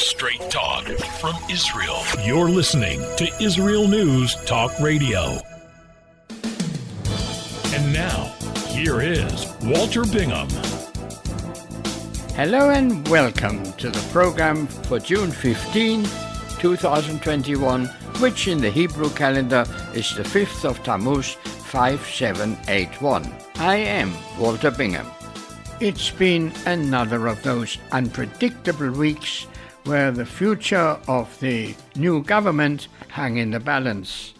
Straight talk from Israel. You're listening to Israel News Talk Radio. And now, here is Walter Bingham. Hello and welcome to the program for June 15, 2021, which in the Hebrew calendar is the 5th of Tammuz, 5781. I am Walter Bingham. It's been another of those unpredictable weeks where the future of the new government hung in the balance.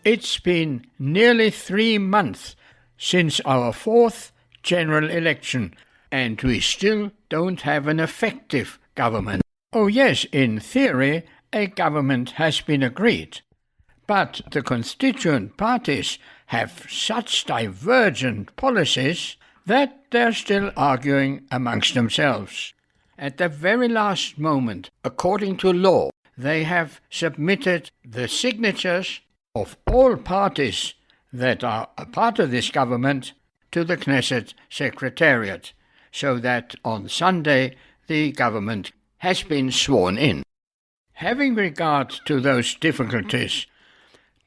It's been nearly 3 months since our fourth general election, and we still don't have an effective government. Oh yes, in theory, a government has been agreed, but the constituent parties have such divergent policies that they're still arguing amongst themselves. At the very last moment, according to law, they have submitted the signatures of all parties that are a part of this government to the Knesset Secretariat, so that on Sunday the government has been sworn in. Having regard to those difficulties,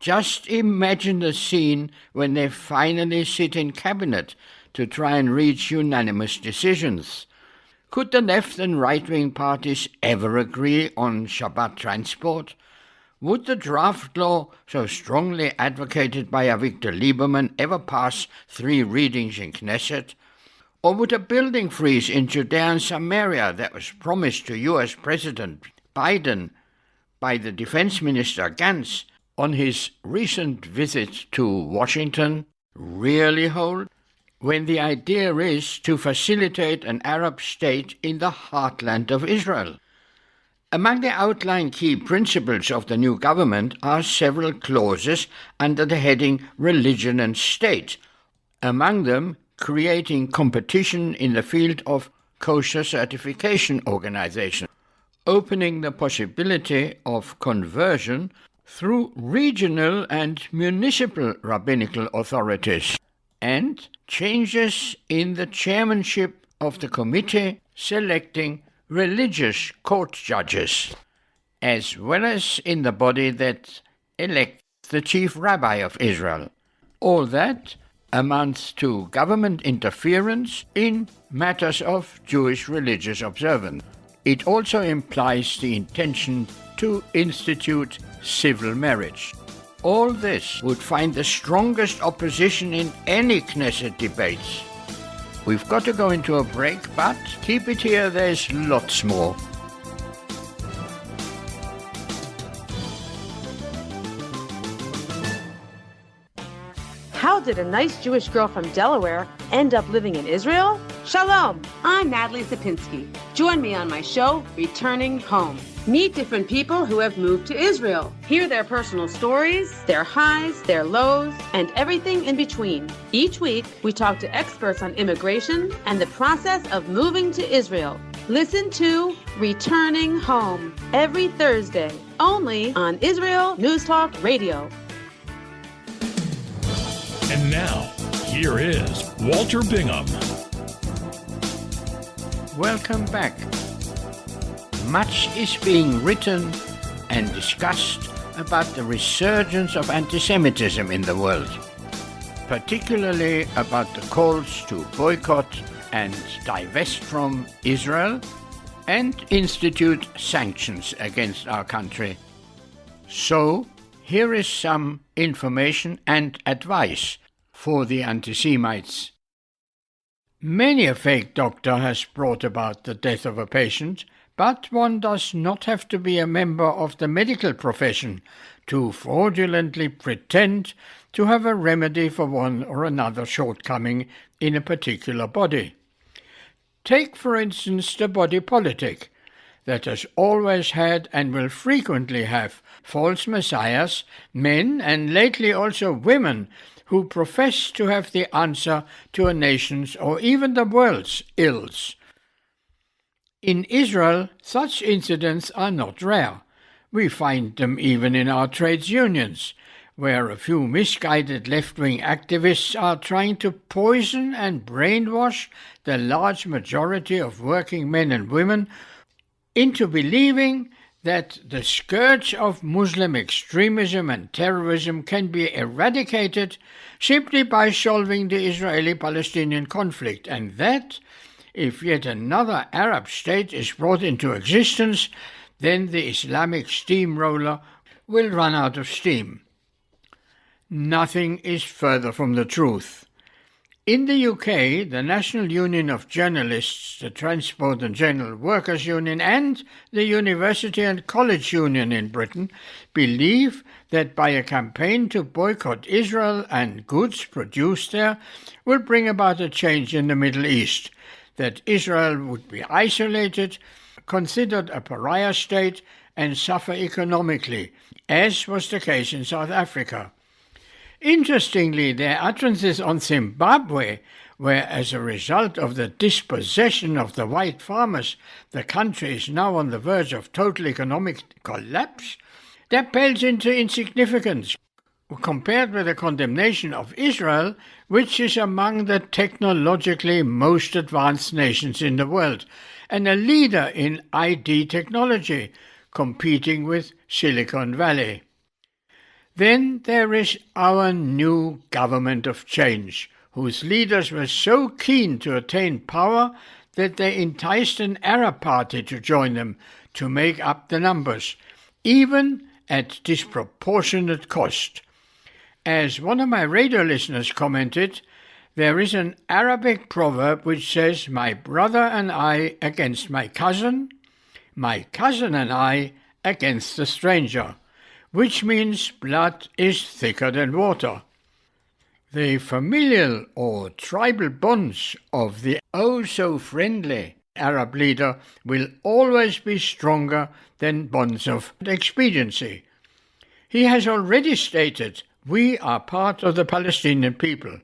just imagine the scene when they finally sit in cabinet to try and reach unanimous decisions. Could the left and right-wing parties ever agree on Shabbat transport? Would the draft law so strongly advocated by Avigdor Lieberman ever pass 3 readings in Knesset? Or would a building freeze in Judea and Samaria that was promised to US President Biden by the Defense Minister Gantz on his recent visit to Washington really hold, when the idea is to facilitate an Arab state in the heartland of Israel? Among the outlined key principles of the new government are several clauses under the heading Religion and State, among them creating competition in the field of kosher certification organization, opening the possibility of conversion through regional and municipal rabbinical authorities, and changes in the chairmanship of the committee selecting religious court judges, as well as in the body that elects the chief rabbi of Israel. All that amounts to government interference in matters of Jewish religious observance. It also implies the intention to institute civil marriage. All this would find the strongest opposition in any Knesset debates. We've got to go into a break, but keep it here, there's lots more. How did a nice Jewish girl from Delaware end up living in Israel? Shalom, I'm Natalie Sapinski. Join me on my show, Returning Home. Meet different people who have moved to Israel. Hear their personal stories, their highs, their lows, and everything in between. Each week, we talk to experts on immigration and the process of moving to Israel. Listen to Returning Home every Thursday, only on Israel News Talk Radio. And now, here is Walter Bingham. Welcome back. Much is being written and discussed about the resurgence of anti-Semitism in the world, particularly about the calls to boycott and divest from Israel and institute sanctions against our country. So, here is some information and advice for the anti-Semites. Many a fake doctor has brought about the death of a patient, but one does not have to be a member of the medical profession to fraudulently pretend to have a remedy for one or another shortcoming in a particular body. Take, for instance, the body politic that has always had and will frequently have false messiahs, men and lately also women who profess to have the answer to a nation's or even the world's ills. In Israel, such incidents are not rare. We find them even in our trades unions, where a few misguided left-wing activists are trying to poison and brainwash the large majority of working men and women into believing that the scourge of Muslim extremism and terrorism can be eradicated simply by solving the Israeli-Palestinian conflict, and that, if yet another Arab state is brought into existence, then the Islamic steamroller will run out of steam. Nothing is further from the truth. In the UK, the National Union of Journalists, the Transport and General Workers Union, and the University and College Union in Britain believe that by a campaign to boycott Israel and goods produced there will bring about a change in the Middle East, that Israel would be isolated, considered a pariah state, and suffer economically, as was the case in South Africa. Interestingly, their utterances on Zimbabwe, where as a result of the dispossession of the white farmers, the country is now on the verge of total economic collapse, that pales into insignificance compared with the condemnation of Israel, which is among the technologically most advanced nations in the world, and a leader in ID technology, competing with Silicon Valley. Then there is our new government of change, whose leaders were so keen to attain power that they enticed an Arab party to join them to make up the numbers, even at disproportionate cost. As one of my radio listeners commented, there is an Arabic proverb which says, "My brother and I against my cousin and I against the stranger," which means blood is thicker than water. The familial or tribal bonds of the oh-so-friendly Arab leader will always be stronger than bonds of expediency. He has already stated, "We are part of the Palestinian people,"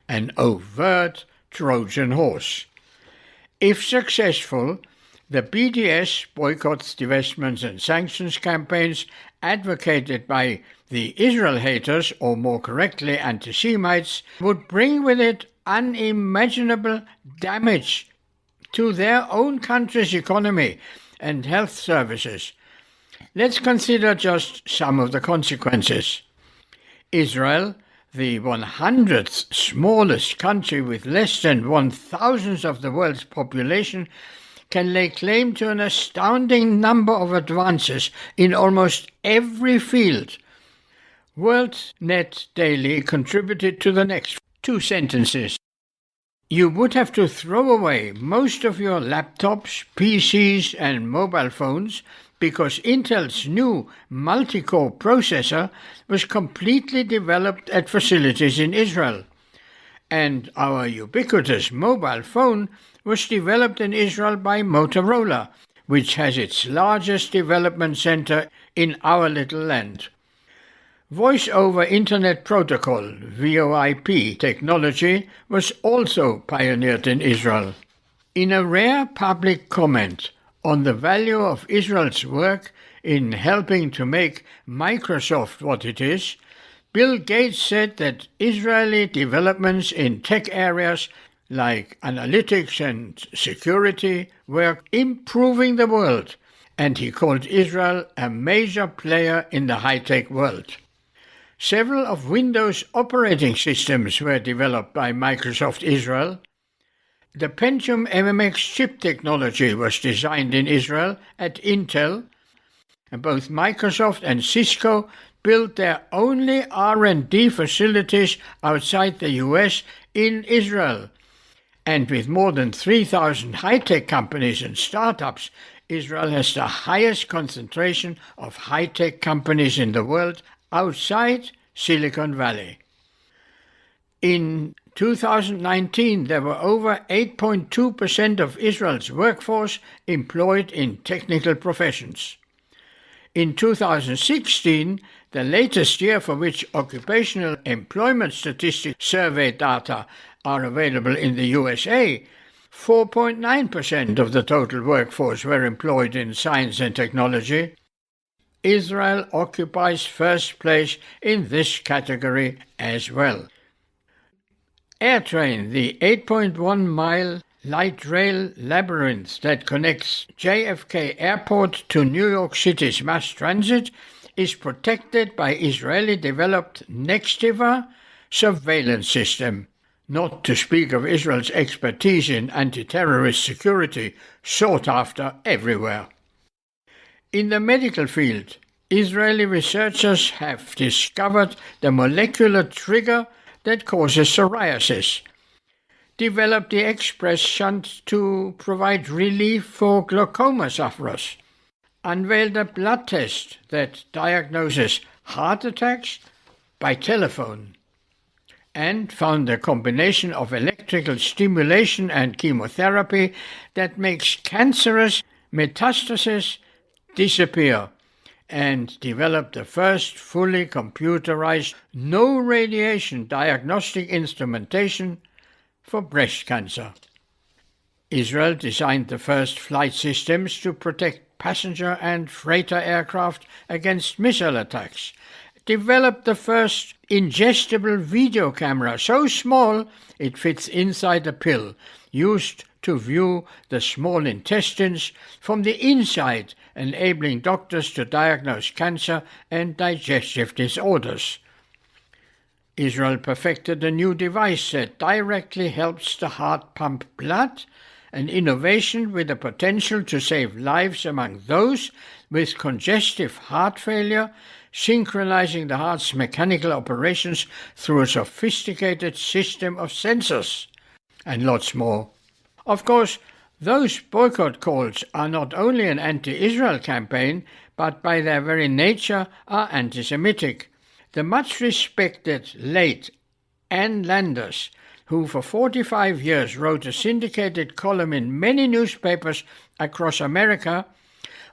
an overt Trojan horse. If successful, the BDS boycotts, divestments and sanctions campaigns advocated by the Israel haters, or more correctly anti-Semites, would bring with it unimaginable damage to their own country's economy and health services. Let's consider just some of the consequences. Israel, the 100th smallest country with less than 1,000th of the world's population, can lay claim to an astounding number of advances in almost every field. WorldNet Daily contributed to the next 2 sentences. You would have to throw away most of your laptops, PCs and mobile phones because Intel's new multi-core processor was completely developed at facilities in Israel. And our ubiquitous mobile phone was developed in Israel by Motorola, which has its largest development center in our little land. Voice over Internet Protocol, VoIP technology, was also pioneered in Israel. In a rare public comment on the value of Israel's work in helping to make Microsoft what it is, Bill Gates said that Israeli developments in tech areas like analytics and security were improving the world, and he called Israel a major player in the high-tech world. Several of Windows operating systems were developed by Microsoft Israel. The Pentium MMX chip technology was designed in Israel at Intel, and both Microsoft and Cisco built their only R&D facilities outside the US in Israel. And with more than 3,000 high-tech companies and startups, Israel has the highest concentration of high-tech companies in the world outside Silicon Valley. In 2019, there were over 8.2% of Israel's workforce employed in technical professions. In 2016, the latest year for which occupational employment statistics survey data are available in the USA, 4.9% of the total workforce were employed in science and technology. Israel occupies first place in this category as well. AirTrain, the 8.1-mile light rail labyrinth that connects JFK Airport to New York City's mass transit is protected by Israeli-developed Nextiva surveillance system, not to speak of Israel's expertise in anti-terrorist security, sought after everywhere. In the medical field, Israeli researchers have discovered the molecular trigger that causes psoriasis, developed the express shunt to provide relief for glaucoma sufferers, unveiled a blood test that diagnoses heart attacks by telephone, and found a combination of electrical stimulation and chemotherapy that makes cancerous metastases disappear, and developed the first fully computerized no-radiation diagnostic instrumentation for breast cancer. Israel designed the first flight systems to protect passenger and freighter aircraft against missile attacks, developed the first ingestible video camera so small it fits inside a pill, used to view the small intestines from the inside, enabling doctors to diagnose cancer and digestive disorders. Israel perfected a new device that directly helps the heart pump blood, an innovation with the potential to save lives among those with congestive heart failure, synchronizing the heart's mechanical operations through a sophisticated system of sensors, and lots more. Of course, those boycott calls are not only an anti-Israel campaign, but by their very nature are anti-Semitic. The much-respected late Ann Landers, who for 45 years wrote a syndicated column in many newspapers across America,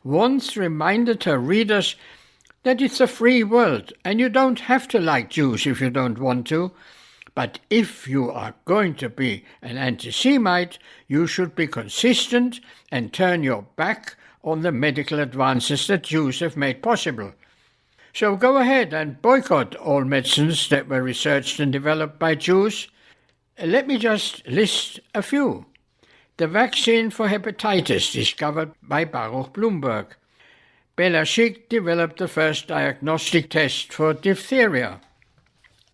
once reminded her readers that it's a free world and you don't have to like Jews if you don't want to, but if you are going to be an anti-Semite, you should be consistent and turn your back on the medical advances that Jews have made possible. So go ahead and boycott all medicines that were researched and developed by Jews. Let me just list a few. The vaccine for hepatitis discovered by Baruch Blumberg. Belashik developed the first diagnostic test for diphtheria.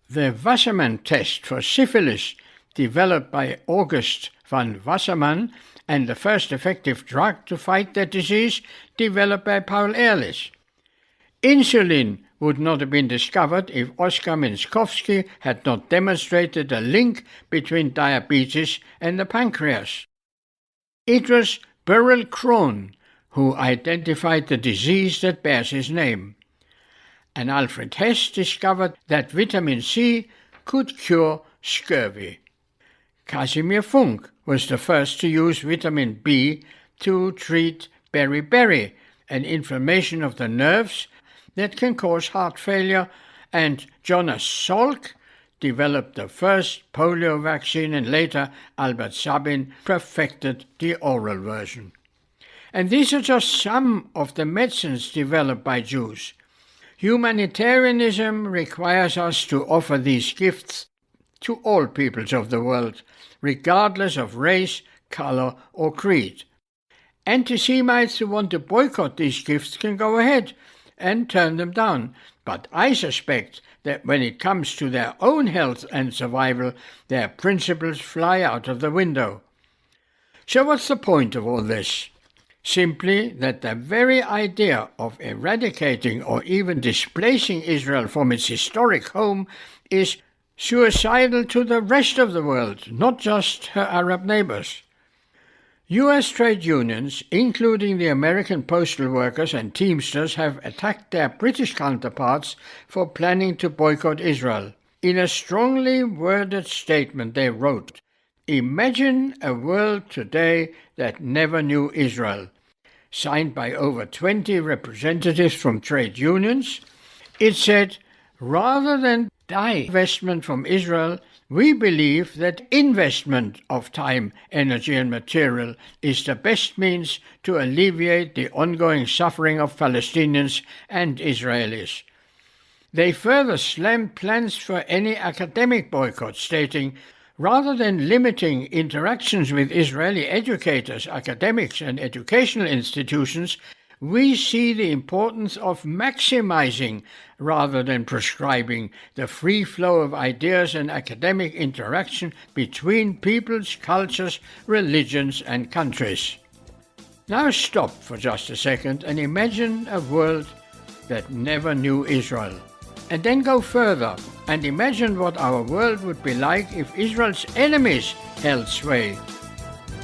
The Wassermann test for syphilis, developed by August van Wassermann, and the first effective drug to fight that disease, developed by Paul Ehrlich. Insulin would not have been discovered if Oskar Minkowski had not demonstrated a link between diabetes and the pancreas. It was Beryl Krohn who identified the disease that bears his name. And Alfred Hess discovered that vitamin C could cure scurvy. Casimir Funk was the first to use vitamin B to treat beriberi, an inflammation of the nerves that can cause heart failure, and Jonas Salk developed the first polio vaccine, and later Albert Sabin perfected the oral version. And these are just some of the medicines developed by Jews. Humanitarianism requires us to offer these gifts to all peoples of the world, regardless of race, color, or creed. Anti-Semites who want to boycott these gifts can go ahead and turn them down, but I suspect that when it comes to their own health and survival, their principles fly out of the window. So what's the point of all this? Simply that the very idea of eradicating or even displacing Israel from its historic home is suicidal to the rest of the world, not just her Arab neighbors. U.S. trade unions, including the American postal workers and Teamsters, have attacked their British counterparts for planning to boycott Israel. In a strongly worded statement they wrote, "Imagine a world today that never knew Israel," signed by over 20 representatives from trade unions. It said, "Rather than divestment from Israel, we believe that investment of time, energy and material is the best means to alleviate the ongoing suffering of Palestinians and Israelis." They further slammed plans for any academic boycott, stating, Rather than limiting interactions with Israeli educators, academics and educational institutions, we see the importance of maximizing rather than prescribing the free flow of ideas and academic interaction between peoples, cultures, religions and countries. Now stop for just a second and imagine a world that never knew Israel. And then go further and imagine what our world would be like if Israel's enemies held sway.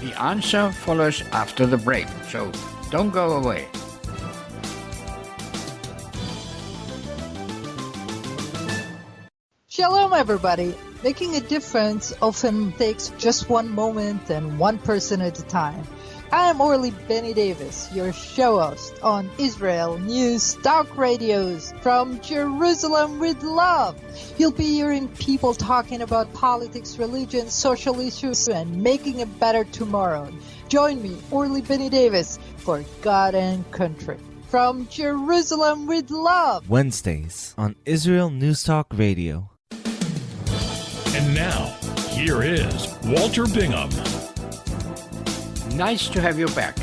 The answer follows after the break, so don't go away. Shalom, everybody. Making a difference often takes just one moment and one person at a time. I am Orly Benny Davis, your show host on Israel News Talk Radios from Jerusalem with Love. You'll be hearing people talking about politics, religion, social issues, and making a better tomorrow. Join me, Orly Benny Davis, for God and Country. From Jerusalem with Love. Wednesdays on Israel News Talk Radio. And now, here is Walter Bingham. Nice to have you back.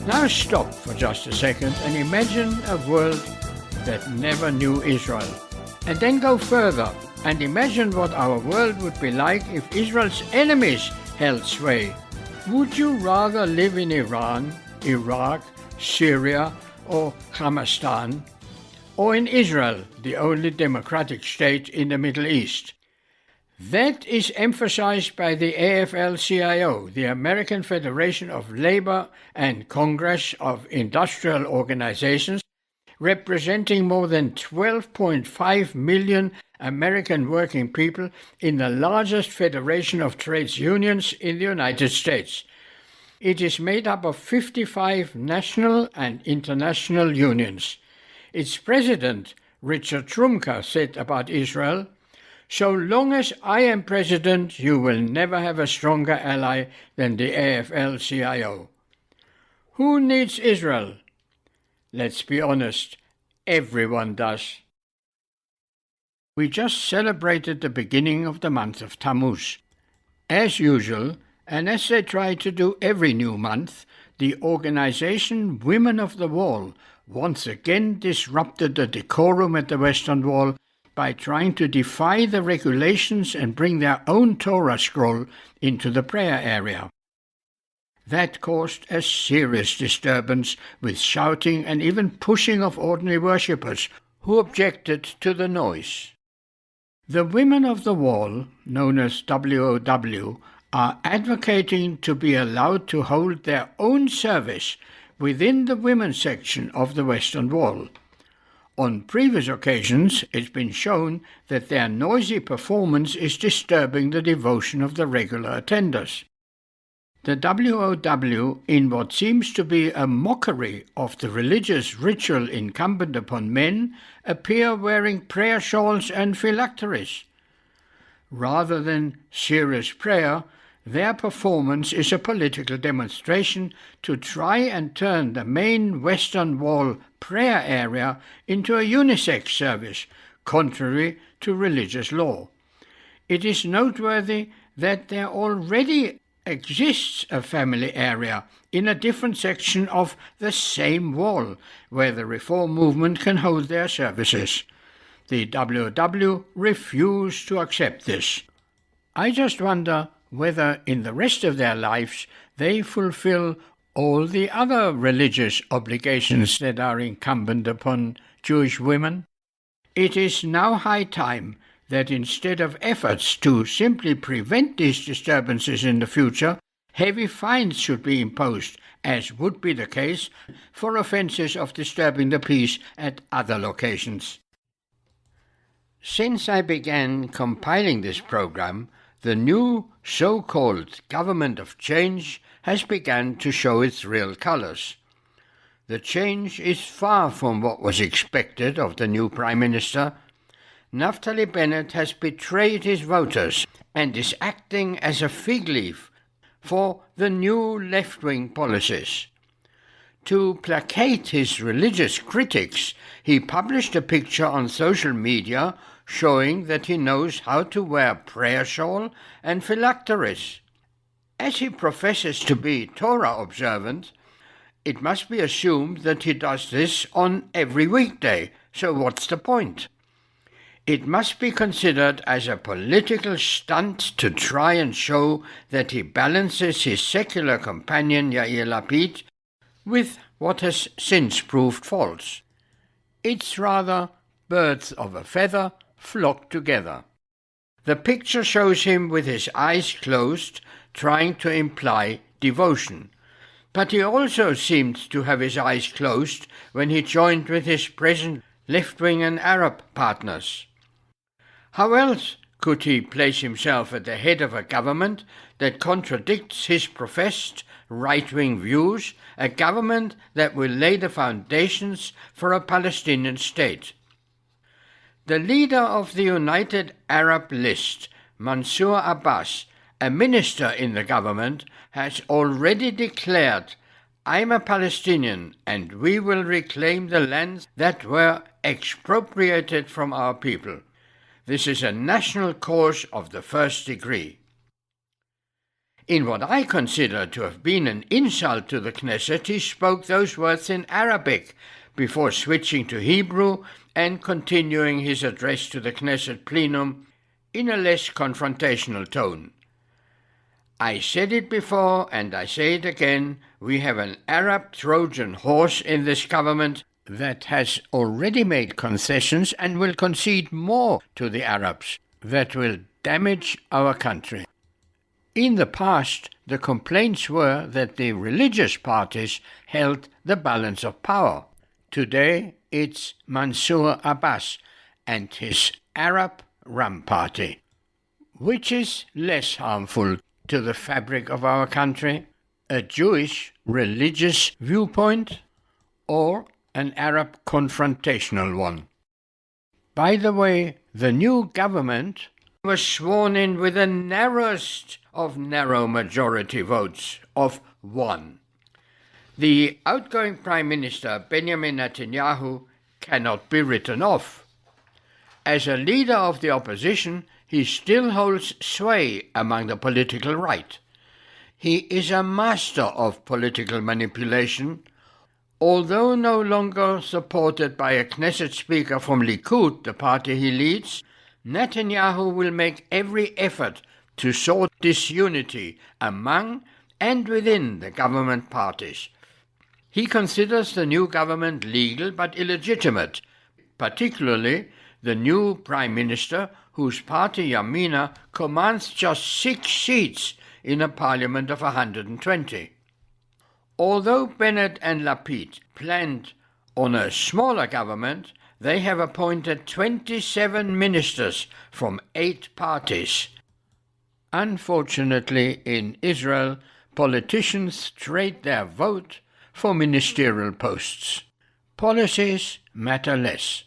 Now stop for just a second and imagine a world that never knew Israel. And then go further and imagine what our world would be like if Israel's enemies held sway. Would you rather live in Iran, Iraq, Syria, or Hamastan, or in Israel, the only democratic state in the Middle East? That is emphasized by the AFL-CIO, the American Federation of Labor and Congress of Industrial Organizations, representing more than 12.5 million American working people in the largest federation of trades unions in the United States. It is made up of 55 national and international unions. Its president, Richard Trumka, said about Israel, "So long as I am president, you will never have a stronger ally than the AFL-CIO." Who needs Israel? Let's be honest, everyone does. We just celebrated the beginning of the month of Tammuz. As usual, and as they try to do every new month, the organization Women of the Wall once again disrupted the decorum at the Western Wall by trying to defy the regulations and bring their own Torah scroll into the prayer area. That caused a serious disturbance with shouting and even pushing of ordinary worshippers who objected to the noise. The Women of the Wall, known as WOW, are advocating to be allowed to hold their own service within the women's section of the Western Wall. On previous occasions, it's been shown that their noisy performance is disturbing the devotion of the regular attenders. The WOW, in what seems to be a mockery of the religious ritual incumbent upon men, appear wearing prayer shawls and phylacteries. Rather than serious prayer, their performance is a political demonstration to try and turn the main Western Wall prayer area into a unisex service, contrary to religious law. It is noteworthy that there already exists a family area in a different section of the same wall, where the Reform movement can hold their services. The WOW refuse to accept this. I just wonder whether in the rest of their lives they fulfill all the other religious obligations that are incumbent upon Jewish women. It is now high time that instead of efforts to simply prevent these disturbances in the future, heavy fines should be imposed, as would be the case for offences of disturbing the peace at other locations. Since I began compiling this program, the new so-called government of change has begun to show its real colors. The change is far from what was expected of the new Prime Minister. Naftali Bennett has betrayed his voters and is acting as a fig leaf for the new left-wing policies. To placate his religious critics, he published a picture on social media showing that he knows how to wear prayer shawl and phylacteries. As he professes to be Torah observant, it must be assumed that he does this on every weekday, so what's the point? It must be considered as a political stunt to try and show that he balances his secular companion Yair Lapid with what has since proved false. It's rather birds of a feather flock together. The picture shows him with his eyes closed, trying to imply devotion. But he also seemed to have his eyes closed when he joined with his present left-wing and Arab partners. How else could he place himself at the head of a government that contradicts his professed right-wing views, a government that will lay the foundations for a Palestinian state? The leader of the United Arab List, Mansour Abbas, a minister in the government, has already declared, "I'm a Palestinian and we will reclaim the lands that were expropriated from our people." This is a national cause of the first degree. In what I consider to have been an insult to the Knesset, he spoke those words in Arabic before switching to Hebrew and continuing his address to the Knesset plenum in a less confrontational tone. I said it before and I say it again, we have an Arab Trojan horse in this government that has already made concessions and will concede more to the Arabs that will damage our country. In the past, the complaints were that the religious parties held the balance of power. Today, it's Mansour Abbas and his Arab Rum Party. Which is less harmful to the fabric of our country, a Jewish religious viewpoint or an Arab confrontational one? By the way, the new government was sworn in with the narrowest of narrow majority votes of 1. The outgoing Prime Minister, Benjamin Netanyahu, cannot be written off. As a leader of the opposition, he still holds sway among the political right. He is a master of political manipulation. Although no longer supported by a Knesset speaker from Likud, the party he leads, Netanyahu will make every effort to sow disunity among and within the government parties. He considers the new government legal but illegitimate, particularly the new Prime Minister, whose party Yamina commands just 6 seats in a parliament of 120. Although Bennett and Lapid planned on a smaller government, they have appointed 27 ministers from 8 parties. Unfortunately, in Israel, politicians trade their vote for ministerial posts. Policies matter less.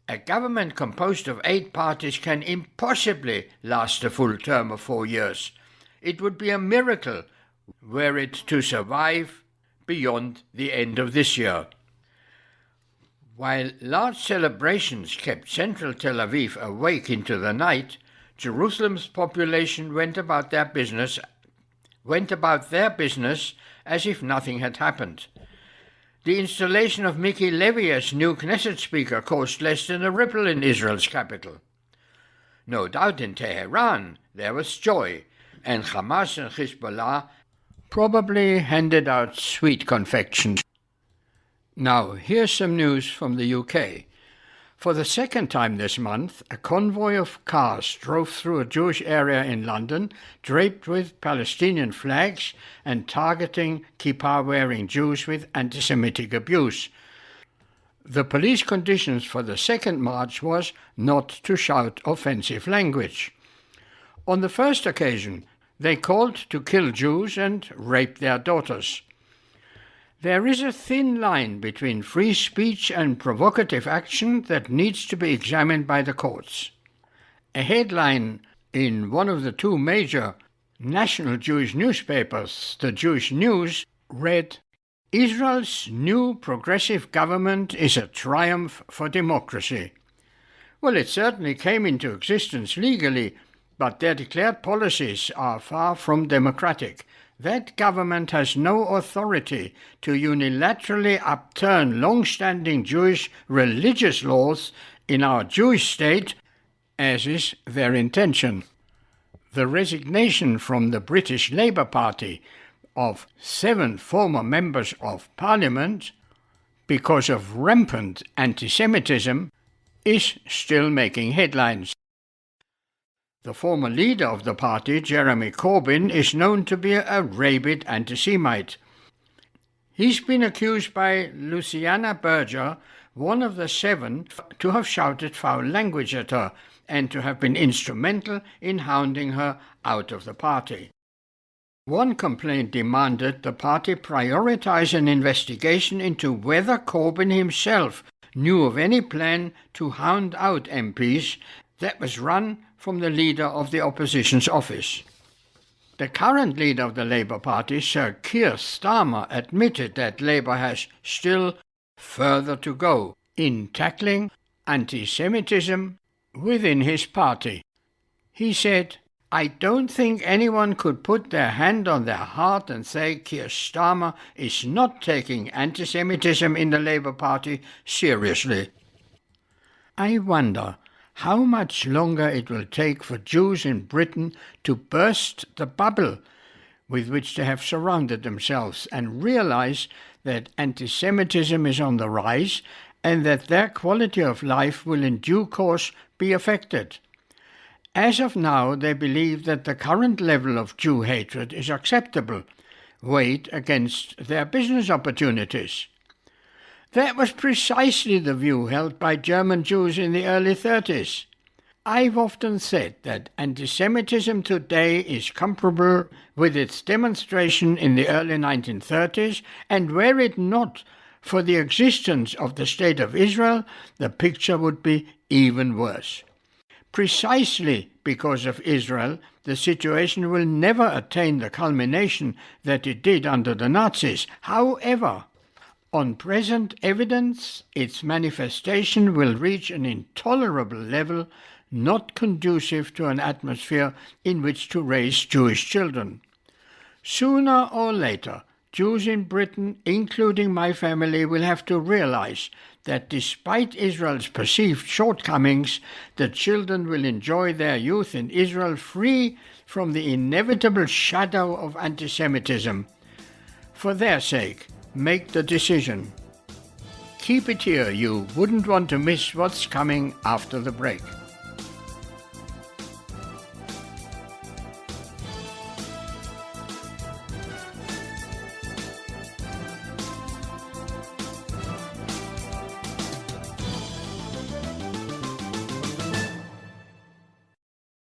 A government composed of 8 parties can impossibly last a full term of 4 years. It would be a miracle were it to survive beyond the end of this year. While large celebrations kept central Tel Aviv awake into the night, Jerusalem's population went about their business as if nothing had happened. The installation of Miki Levy as new Knesset speaker caused less than a ripple in Israel's capital. No doubt in Tehran there was joy, and Hamas and Hezbollah probably handed out sweet confections. Now, here's some news from the UK. For the second time this month, a convoy of cars drove through a Jewish area in London, draped with Palestinian flags and targeting kippah-wearing Jews with anti-Semitic abuse. The police conditions for the second march was not to shout offensive language. On the first occasion, they called to kill Jews and rape their daughters. There is a thin line between free speech and provocative action that needs to be examined by the courts. A headline in one of the 2 major national Jewish newspapers, the Jewish News, read, "Israel's new progressive government is a triumph for democracy," Well, it certainly came into existence legally, but their declared policies are far from democratic. That government has no authority to unilaterally upturn long-standing Jewish religious laws in our Jewish state, as is their intention. The resignation from the British Labour Party of 7 former members of Parliament because of rampant anti-Semitism is still making headlines. The former leader of the party, Jeremy Corbyn, is known to be a rabid anti-Semite. He's been accused by Luciana Berger, one of the 7, to have shouted foul language at her and to have been instrumental in hounding her out of the party. One complaint demanded the party prioritise an investigation into whether Corbyn himself knew of any plan to hound out MPs that was run from the leader of the opposition's office. The current leader of the Labour Party, Sir Keir Starmer, admitted that Labour has still further to go in tackling anti-Semitism within his party. He said, "I don't think anyone could put their hand on their heart and say Keir Starmer is not taking anti-Semitism in the Labour Party seriously." I wonder how much longer it will take for Jews in Britain to burst the bubble with which they have surrounded themselves and realise that anti-Semitism is on the rise and that their quality of life will in due course be affected. As of now, they believe that the current level of Jew hatred is acceptable, weighed against their business opportunities. That was precisely the view held by German Jews in the early 30s. I've often said that anti-Semitism today is comparable with its demonstration in the early 1930s, and were it not for the existence of the State of Israel, the picture would be even worse. Precisely because of Israel, the situation will never attain the culmination that it did under the Nazis. However, on present evidence, its manifestation will reach an intolerable level, not conducive to an atmosphere in which to raise Jewish children. Sooner or later, Jews in Britain, including my family, will have to realize that despite Israel's perceived shortcomings, the children will enjoy their youth in Israel free from the inevitable shadow of anti-Semitism. For their sake, make the decision. Keep it here, you wouldn't want to miss what's coming after the break.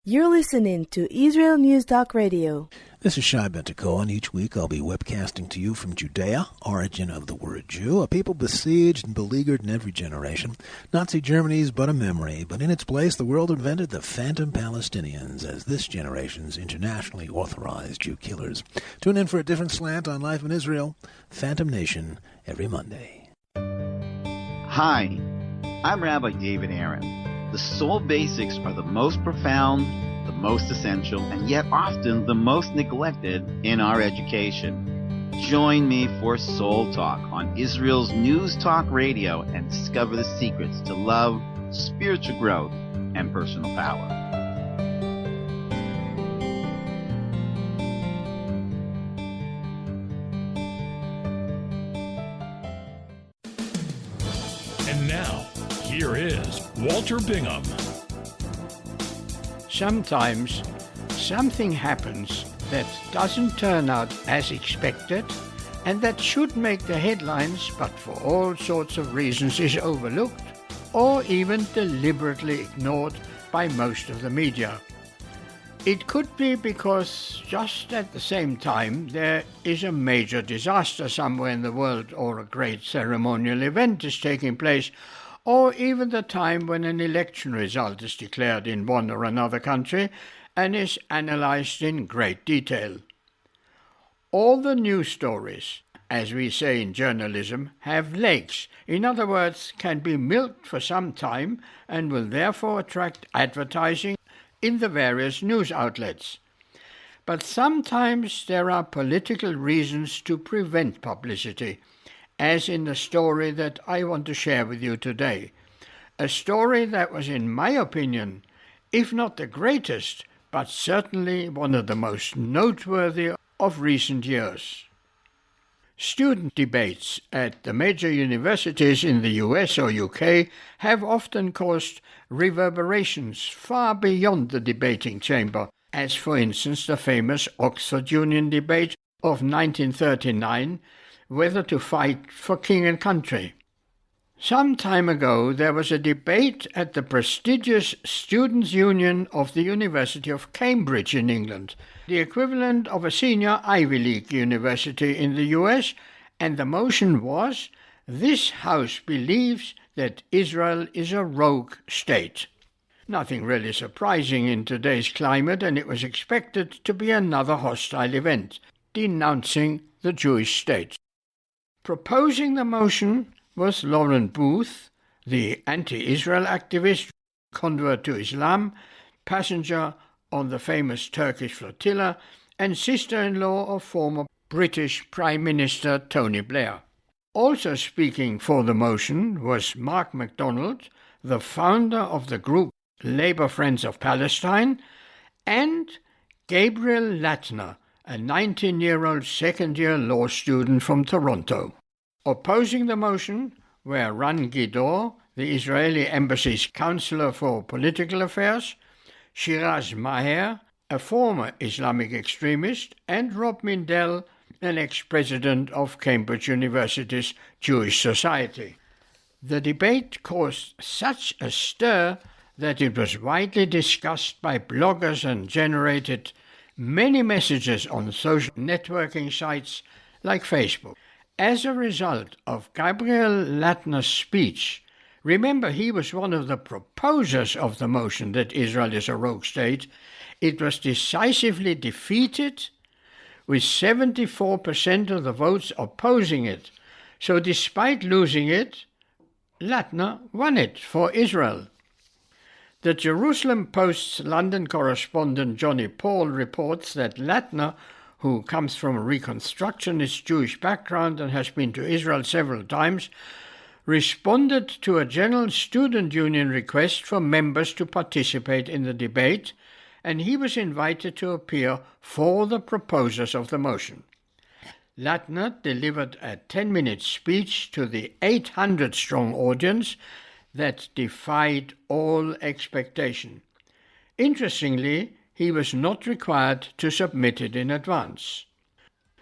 You're listening to Israel News Talk Radio. This is Shai Ben-Tekoa, and each week I'll be webcasting to you from Judea, origin of the word Jew, a people besieged and beleaguered in every generation. Nazi Germany's but a memory, but in its place the world invented the phantom Palestinians as this generation's internationally authorized Jew killers. Tune in for a different slant on life in Israel, Phantom Nation, every Monday. Hi, I'm Rabbi David Aaron. The soul basics are the most profound, the most essential, and yet often the most neglected in our education. Join me for Soul Talk on Israel's News Talk Radio and discover the secrets to love, spiritual growth, and personal power. And now, here is Walter Bingham. Sometimes something happens that doesn't turn out as expected and that should make the headlines, but for all sorts of reasons is overlooked or even deliberately ignored by most of the media. It could be because just at the same time there is a major disaster somewhere in the world, or a great ceremonial event is taking place, or even the time when an election result is declared in one or another country and is analyzed in great detail. All the news stories as we say in journalism, have legs. In other words, can be milked for some time and will therefore attract advertising in the various news outlets. But sometimes there are political reasons to prevent publicity, as in the story that I want to share with you today. A story that was, in my opinion, if not the greatest, but certainly one of the most noteworthy of recent years. Student debates at the major universities in the US or UK have often caused reverberations far beyond the debating chamber, as for instance the famous Oxford Union debate of 1939, whether to fight for king and country. Some time ago there was a debate at the prestigious Students' Union of the University of Cambridge in England, the equivalent of a senior Ivy League university in the US, and the motion was, "This House believes that Israel is a rogue state." Nothing really surprising in today's climate, and it was expected to be another hostile event, denouncing the Jewish state. Proposing the motion was Lauren Booth, the anti-Israel activist, convert to Islam, passenger on the famous Turkish flotilla, and sister-in-law of former British Prime Minister Tony Blair. Also speaking for the motion was Mark MacDonald, the founder of the group Labour Friends of Palestine, and Gabriel Latner, a 19-year-old second-year law student from Toronto. Opposing the motion were Ran Gidor, the Israeli embassy's counselor for political affairs, Shiraz Maher, a former Islamic extremist, and Rob Mindell, an ex-president of Cambridge University's Jewish Society. The debate caused such a stir that it was widely discussed by bloggers and generated many messages on social networking sites like Facebook. As a result of Gabriel Latner's speech, remember he was one of the proposers of the motion that Israel is a rogue state, it was decisively defeated with 74% of the votes opposing it. So despite losing it, Latner won it for Israel. The Jerusalem Post's London correspondent Johnny Paul reports that Latner, who comes from a Reconstructionist Jewish background and has been to Israel several times, responded to a general student union request for members to participate in the debate, and he was invited to appear for the proposers of the motion. Latner delivered a 10-minute speech to the 800-strong audience that defied all expectation. Interestingly, he was not required to submit it in advance.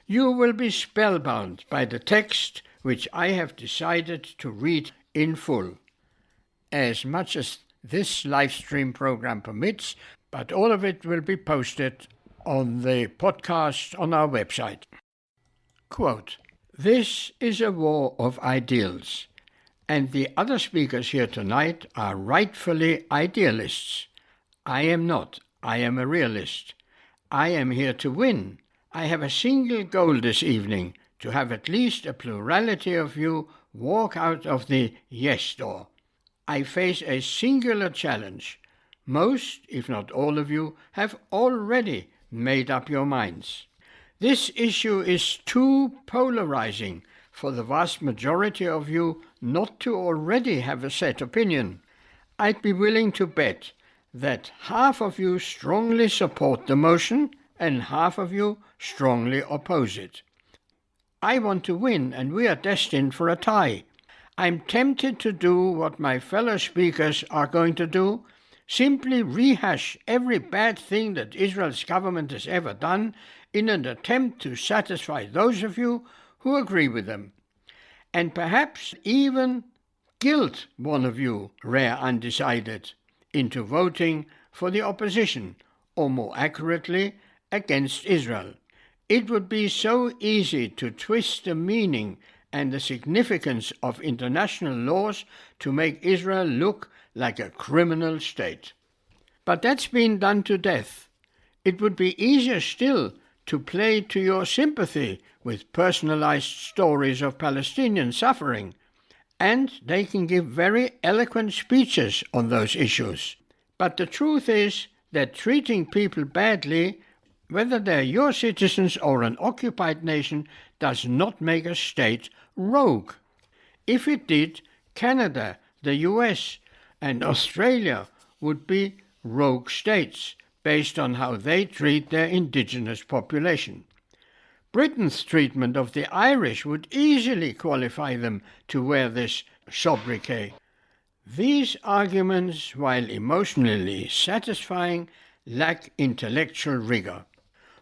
You will be spellbound by the text which I have decided to read in full, as much as this live stream program permits, but all of it will be posted on the podcast on our website. Quote, "This is a war of ideals, and the other speakers here tonight are rightfully idealists. I am not. I am a realist. I am here to win. I have a single goal this evening, to have at least a plurality of you walk out of the yes door. I face a singular challenge. Most, if not all of you, have already made up your minds. This issue is too polarizing for the vast majority of you not to already have a set opinion. I'd be willing to bet that half of you strongly support the motion and half of you strongly oppose it. I want to win, and we are destined for a tie. I'm tempted to do what my fellow speakers are going to do, simply rehash every bad thing that Israel's government has ever done in an attempt to satisfy those of you who agree with them, and perhaps even guilt one of you, rare undecided, into voting for the opposition, or more accurately, against Israel. It would be so easy to twist the meaning and the significance of international laws to make Israel look like a criminal state. But that's been done to death. It would be easier still to play to your sympathy with personalized stories of Palestinian suffering, and they can give very eloquent speeches on those issues. But the truth is that treating people badly, whether they're your citizens or an occupied nation, does not make a state rogue. If it did, Canada, the US, and Australia would be rogue states based on how they treat their indigenous population. Britain's treatment of the Irish would easily qualify them to wear this sobriquet. These arguments, while emotionally satisfying, lack intellectual rigor.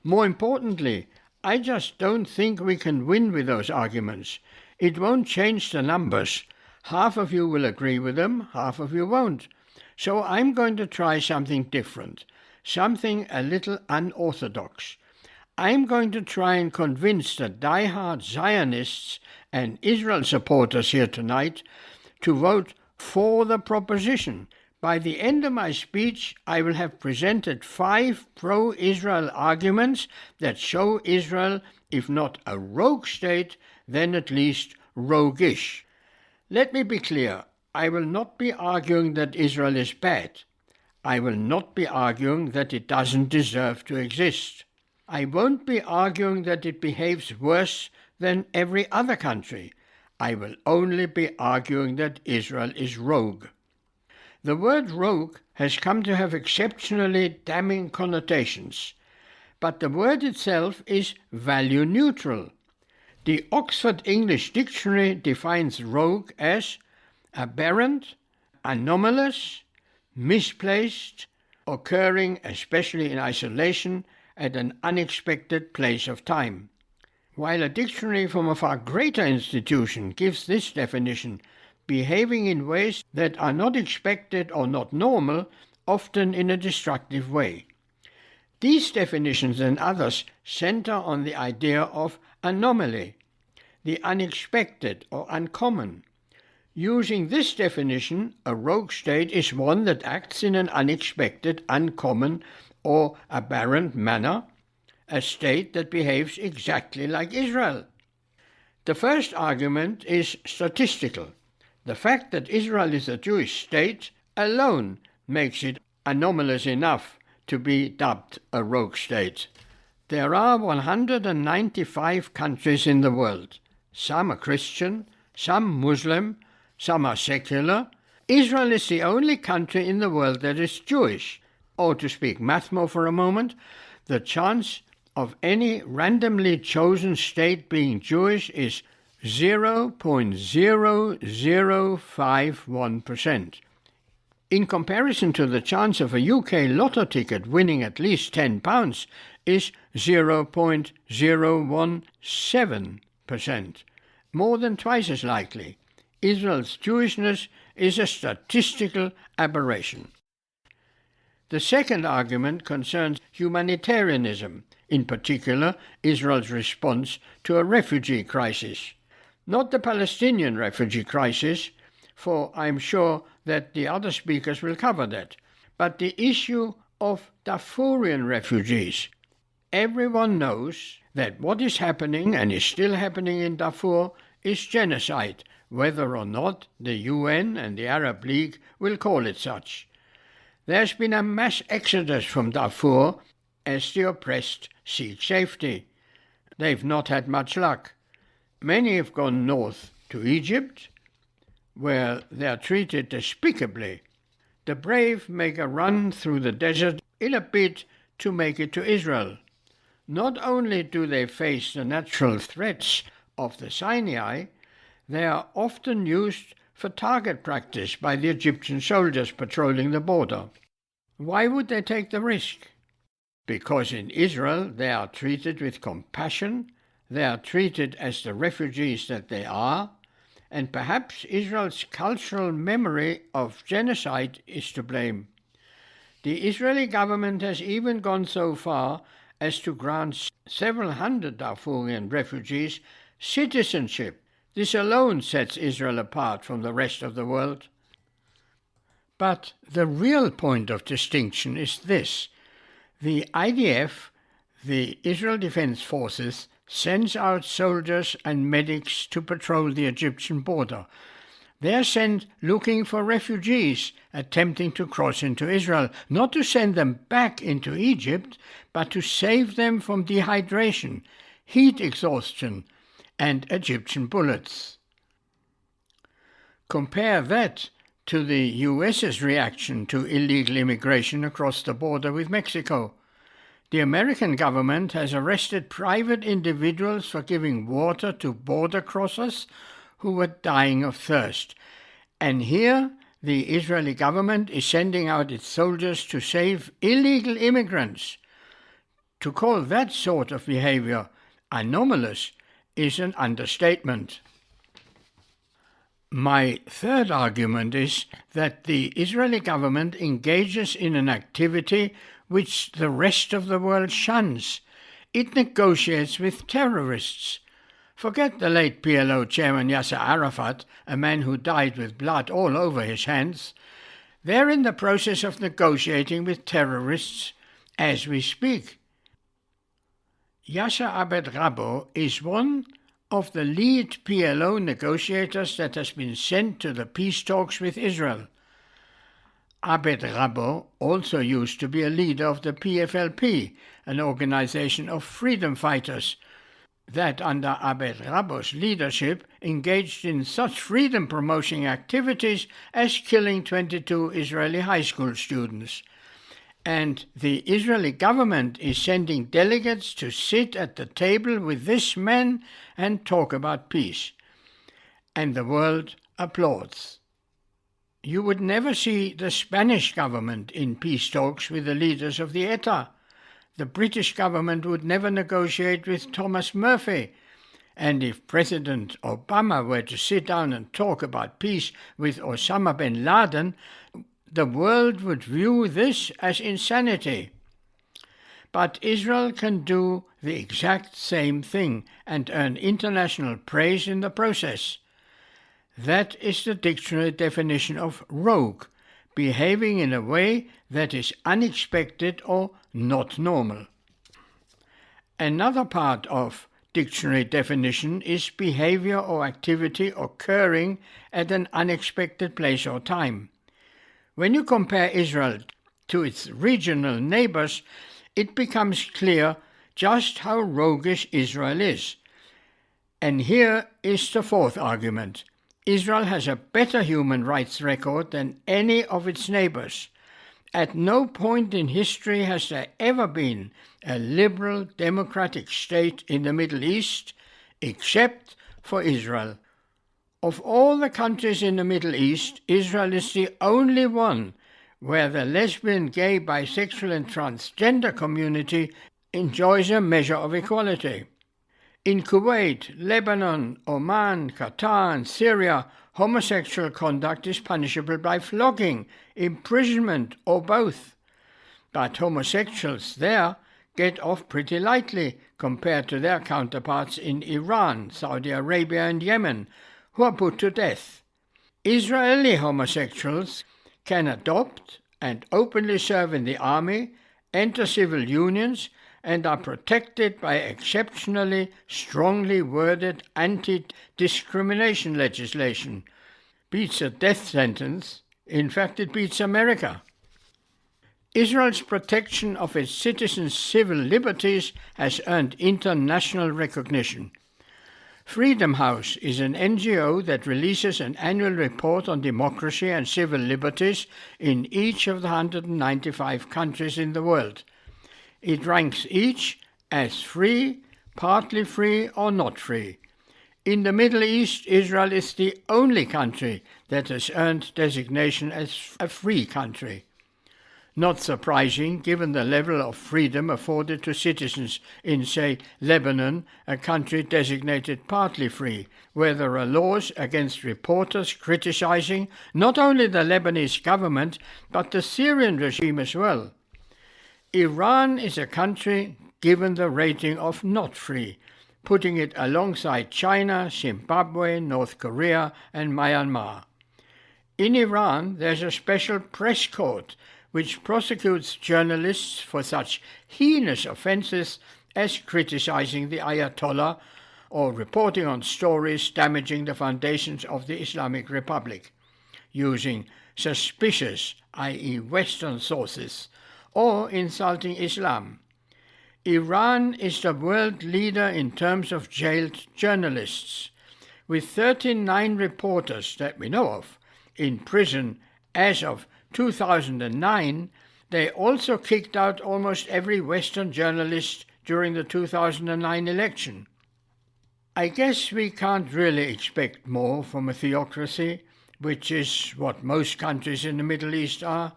More importantly, I just don't think we can win with those arguments. It won't change the numbers. Half of you will agree with them, half of you won't. So I'm going to try something different, something a little unorthodox. I'm going to try and convince the die-hard Zionists and Israel supporters here tonight to vote for the proposition. By the end of my speech, I will have presented 5 pro-Israel arguments that show Israel, if not a rogue state, then at least roguish. Let me be clear, I will not be arguing that Israel is bad. I will not be arguing that it doesn't deserve to exist. I won't be arguing that it behaves worse than every other country. I will only be arguing that Israel is rogue. The word rogue has come to have exceptionally damning connotations, but the word itself is value neutral. The Oxford English Dictionary defines rogue as aberrant, anomalous, misplaced, occurring, especially in isolation, at an unexpected place of time. While a dictionary from a far greater institution gives this definition, behaving in ways that are not expected or not normal, often in a destructive way. These definitions and others center on the idea of anomaly, the unexpected or uncommon. Using this definition, a rogue state is one that acts in an unexpected, uncommon, or aberrant manner, a state that behaves exactly like Israel. The first argument is statistical. The fact that Israel is a Jewish state alone makes it anomalous enough to be dubbed a rogue state. There are 195 countries in the world. Some are Christian, some Muslim, some are secular. Israel is the only country in the world that is Jewish. Or to speak mathmo for a moment, the chance of any randomly chosen state being Jewish is 0.0051%. In comparison to the chance of a UK lotto ticket winning at least £10 is 0.017%, more than twice as likely. Israel's Jewishness is a statistical aberration. The second argument concerns humanitarianism, in particular Israel's response to a refugee crisis. Not the Palestinian refugee crisis, for I'm sure that the other speakers will cover that, but the issue of Darfurian refugees. Everyone knows that what is happening and is still happening in Darfur is genocide, whether or not the UN and the Arab League will call it such. There's been a mass exodus from Darfur as the oppressed seek safety. They've not had much luck. Many have gone north to Egypt, where they are treated despicably. The brave make a run through the desert in a bid to make it to Israel. Not only do they face the natural threats of the Sinai, they are often used for target practice by the Egyptian soldiers patrolling the border. Why would they take the risk? Because in Israel they are treated with compassion, they are treated as the refugees that they are, and perhaps Israel's cultural memory of genocide is to blame. The Israeli government has even gone so far as to grant several hundred Darfurian refugees citizenship. This alone sets Israel apart from the rest of the world. But the real point of distinction is this. The IDF, the Israel Defense Forces sends out soldiers and medics to patrol the Egyptian border. They are sent looking for refugees attempting to cross into Israel, not to send them back into Egypt, but to save them from dehydration, heat exhaustion, and Egyptian bullets. Compare that to the US's reaction to illegal immigration across the border with Mexico. The American government has arrested private individuals for giving water to border crossers who were dying of thirst. And here the Israeli government is sending out its soldiers to save illegal immigrants. To call that sort of behavior anomalous is an understatement. My third argument is that the Israeli government engages in an activity which the rest of the world shuns. It negotiates with terrorists. Forget the late PLO chairman Yasser Arafat, a man who died with blood all over his hands. They're in the process of negotiating with terrorists as we speak. Yasser Rabo is one of the lead PLO negotiators that has been sent to the peace talks with Israel. Abed Rabo also used to be a leader of the PFLP, an organization of freedom fighters that under Abed Rabo's leadership engaged in such freedom-promoting activities as killing 22 Israeli high school students. And the Israeli government is sending delegates to sit at the table with this man and talk about peace. And the world applauds. You would never see the Spanish government in peace talks with the leaders of the ETA. The British government would never negotiate with Thomas Murphy. And if President Obama were to sit down and talk about peace with Osama bin Laden, the world would view this as insanity. But Israel can do the exact same thing and earn international praise in the process. That is the dictionary definition of rogue, behaving in a way that is unexpected or not normal. Another part of dictionary definition is behavior or activity occurring at an unexpected place or time. When you compare Israel to its regional neighbors, it becomes clear just how roguish Israel is. And here is the fourth argument. Israel has a better human rights record than any of its neighbors. At no point in history has there ever been a liberal democratic state in the Middle East, except for Israel. Of all the countries in the Middle East, Israel is the only one where the lesbian, gay, bisexual and transgender community enjoys a measure of equality. In Kuwait, Lebanon, Oman, Qatar and Syria, homosexual conduct is punishable by flogging, imprisonment or both. But homosexuals there get off pretty lightly compared to their counterparts in Iran, Saudi Arabia and Yemen, who are put to death. Israeli homosexuals can adopt and openly serve in the army, enter civil unions, and are protected by exceptionally strongly worded anti-discrimination legislation. Beats a death sentence. In fact, it beats America. Israel's protection of its citizens' civil liberties has earned international recognition. Freedom House is an NGO that releases an annual report on democracy and civil liberties in each of the 195 countries in the world. It ranks each as free, partly free or not free. In the Middle East, Israel is the only country that has earned designation as a free country. Not surprising, given the level of freedom afforded to citizens in, say, Lebanon, a country designated partly free, where there are laws against reporters criticizing not only the Lebanese government, but the Syrian regime as well. Iran is a country given the rating of not free, putting it alongside China, Zimbabwe, North Korea and Myanmar. In Iran, there's a special press court which prosecutes journalists for such heinous offences as criticizing the Ayatollah or reporting on stories damaging the foundations of the Islamic Republic, using suspicious, i.e. Western sources, or insulting Islam. Iran is the world leader in terms of jailed journalists, with 39 reporters that we know of in prison as of 2009. They also kicked out almost every Western journalist during the 2009 election. I guess we can't really expect more from a theocracy, which is what most countries in the Middle East are.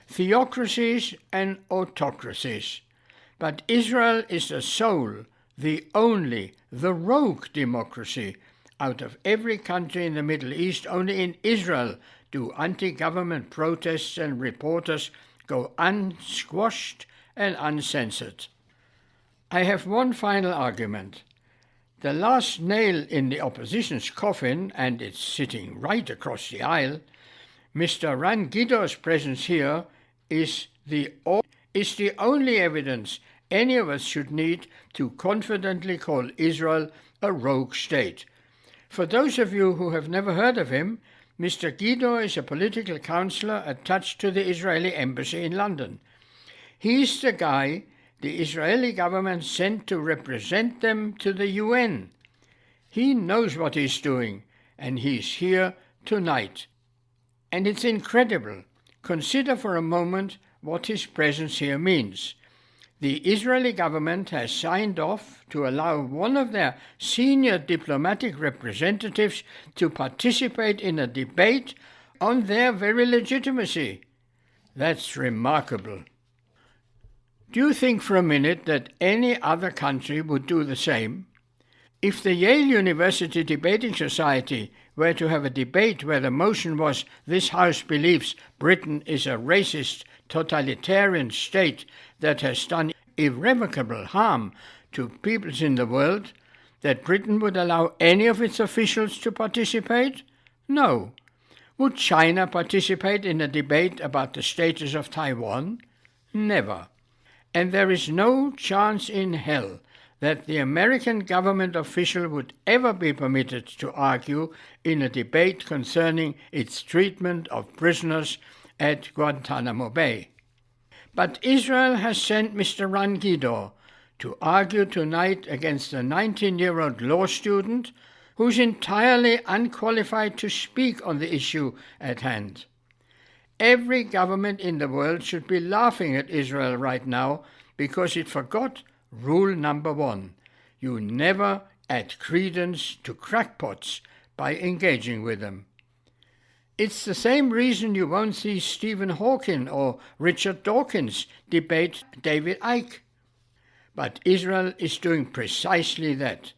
Theocracies and autocracies. But Israel is the sole, the only, the rogue democracy. Out of every country in the Middle East, only in Israel do anti-government protests and reporters go unsquashed and uncensored. I have one final argument. The last nail in the opposition's coffin, and it's sitting right across the aisle, Mr. Ran Gidor's presence here is the only evidence any of us should need to confidently call Israel a rogue state. For those of you who have never heard of him, Mr. Gidor is a political counsellor attached to the Israeli embassy in London. He's the guy the Israeli government sent to represent them to the UN. He knows what he's doing, and he's here tonight. And it's incredible. Consider for a moment what his presence here means. The Israeli government has signed off to allow one of their senior diplomatic representatives to participate in a debate on their very legitimacy. That's remarkable. Do you think for a minute that any other country would do the same? If the Yale University Debating Society were to have a debate where the motion was, "This House believes Britain is a racist, totalitarian state that has done irrevocable harm to peoples in the world," that Britain would allow any of its officials to participate? No. Would China participate in a debate about the status of Taiwan? Never. And there is no chance in hell that the American government official would ever be permitted to argue in a debate concerning its treatment of prisoners at Guantanamo Bay. But Israel has sent Mr. Ran Gidor to argue tonight against a 19-year-old law student who's entirely unqualified to speak on the issue at hand. Every government in the world should be laughing at Israel right now because it forgot rule number 1. You never add credence to crackpots by engaging with them. It's the same reason you won't see Stephen Hawking or Richard Dawkins debate David Icke. But Israel is doing precisely that.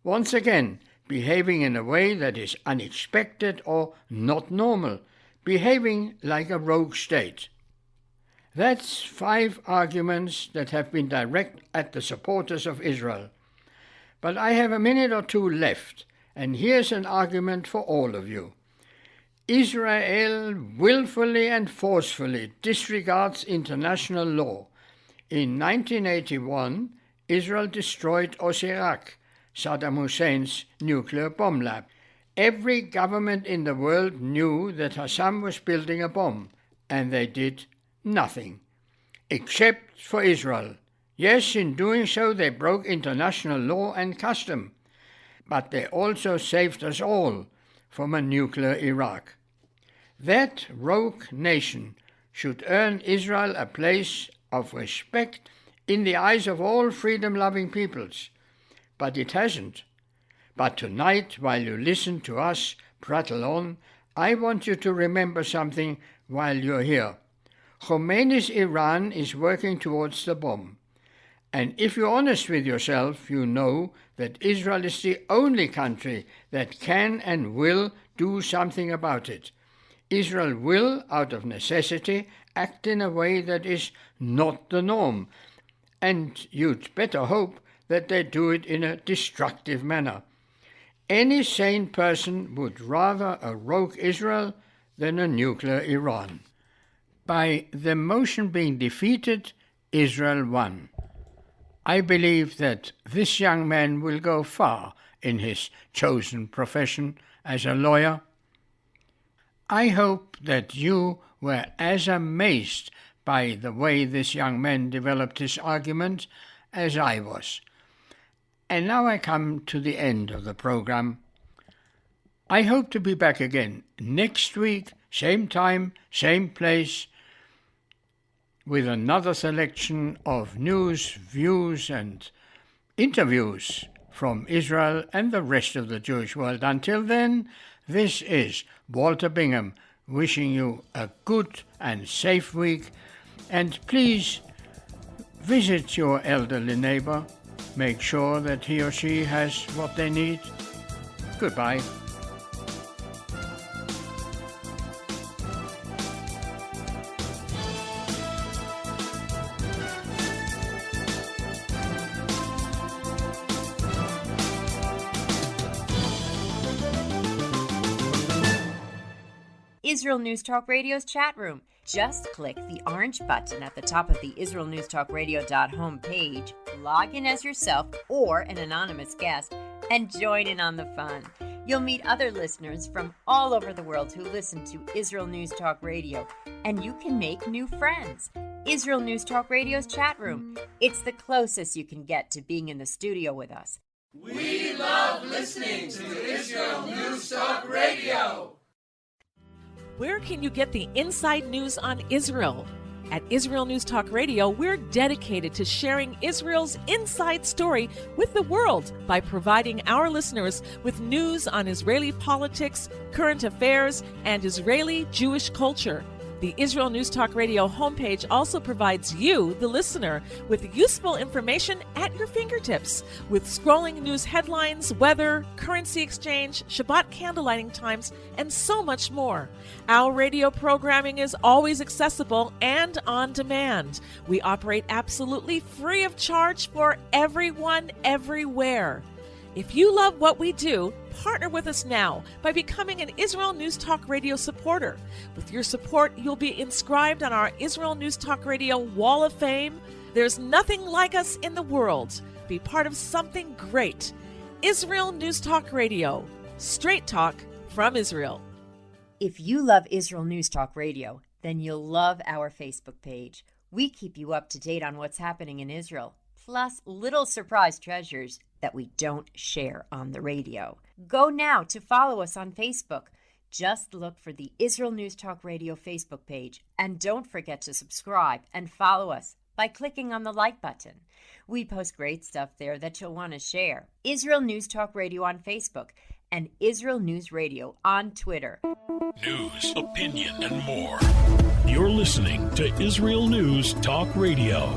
Once again, behaving in a way that is unexpected or not normal, behaving like a rogue state. That's 5 arguments that have been directed at the supporters of Israel. But I have a minute or two left, and here's an argument for all of you. Israel willfully and forcefully disregards international law. In 1981, Israel destroyed Osirak, Saddam Hussein's nuclear bomb lab. Every government in the world knew that Hassan was building a bomb, and they did nothing, except for Israel. Yes, in doing so they broke international law and custom, but they also saved us all from a nuclear Iraq. That rogue nation should earn Israel a place of respect in the eyes of all freedom-loving peoples, but it hasn't. But tonight, while you listen to us prattle on, I want you to remember something while you're here. Khomeini's Iran is working towards the bomb. And if you're honest with yourself, you know that Israel is the only country that can and will do something about it. Israel will, out of necessity, act in a way that is not the norm, and you'd better hope that they do it in a destructive manner. Any sane person would rather a rogue Israel than a nuclear Iran. By the motion being defeated, Israel won. I believe that this young man will go far in his chosen profession as a lawyer. I hope that you were as amazed by the way this young man developed his argument as I was. And now I come to the end of the program. I hope to be back again next week, same time, same place, with another selection of news, views, and interviews from Israel and the rest of the Jewish world. Until then, this is Walter Bingham wishing you a good and safe week, and please visit your elderly neighbor. Make sure that he or she has what they need. Goodbye. Israel News Talk Radio's chat room. Just click the orange button at the top of the IsraelNewsTalkRadio.home page, log in as yourself or an anonymous guest, and join in on the fun. You'll meet other listeners from all over the world who listen to Israel News Talk Radio, and you can make new friends. Israel News Talk Radio's chat room. It's the closest you can get to being in the studio with us. We love listening to Israel News Talk Radio. Where can you get the inside news on Israel? At Israel News Talk Radio, we're dedicated to sharing Israel's inside story with the world by providing our listeners with news on Israeli politics, current affairs, and Israeli Jewish culture. The Israel News Talk Radio homepage also provides you, the listener, with useful information at your fingertips, with scrolling news headlines, weather, currency exchange, Shabbat candlelighting times, and so much more. Our radio programming is always accessible and on demand. We operate absolutely free of charge for everyone, everywhere. If you love what we do, partner with us now by becoming an Israel News Talk Radio supporter. With your support, you'll be inscribed on our Israel News Talk Radio Wall of Fame. There's nothing like us in the world. Be part of something great. Israel News Talk Radio. Straight talk from Israel. If you love Israel News Talk Radio, then you'll love our Facebook page. We keep you up to date on what's happening in Israel, plus little surprise treasures that we don't share on the radio. Go now to follow us on Facebook. Just look for the Israel News Talk Radio Facebook page, and don't forget to subscribe and follow us by clicking on the like button. We post great stuff there that you'll want to share. Israel News Talk Radio on Facebook and Israel News Radio on Twitter. News, opinion, and more. You're listening to Israel News Talk Radio.